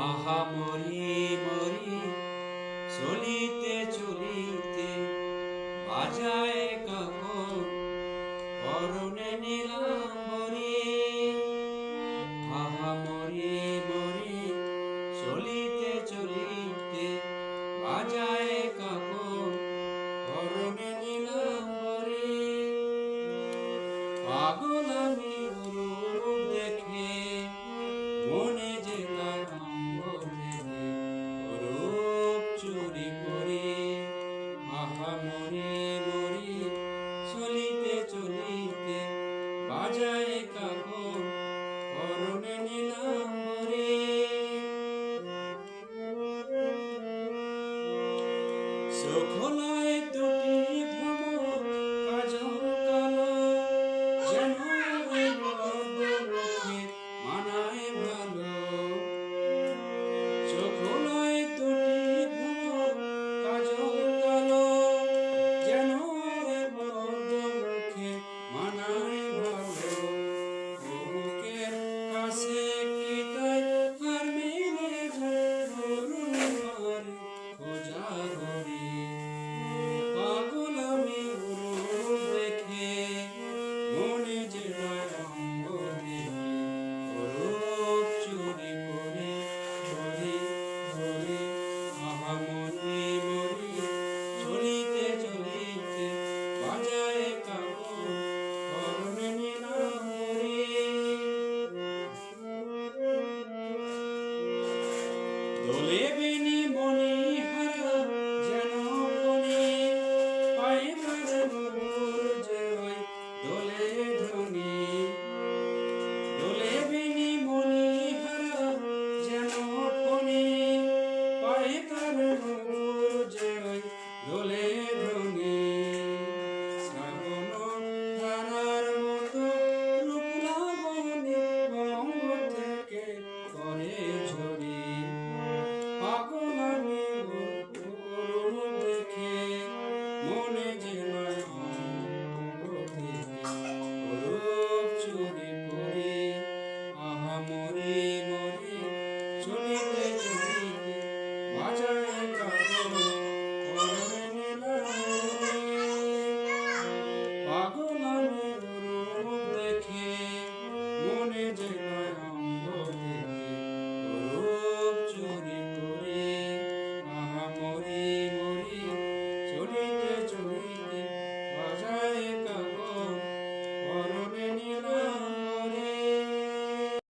আহা মরি মরি চলিতে চলিতে বাজায় কাকন পরনে নীলাম্বরী। আহা মরি মরি চলিতে চলিতে বাজায় কাকন পরনে নীলাম্বরী। পাগল আমি রূপ দেখে মনে যে রূপ চুরি করি। আহা মরি মরি চলিতে চলিতে বাজায় কাকন পরনে নীলাম্বরী। চোখলায় দুটি ভ্রমর কাজল কালো, যেন মুখে মানায় ভালো। চোখলায় দুটি ভ্রমর কাজল কালো, যেন মুখে মানায় ভালো। বুকের কাছে কি তাই আর মিলে যায় খোঁজা হরি। পাগল আমি রূপ দেখে মনে যে রঙ্গ দেখে রূপ চুরি করে হরি হরি। আহা মরি মরি চলিতে চলিতে বাজায় কাকন পরনে নীলাম্বরী। দোলে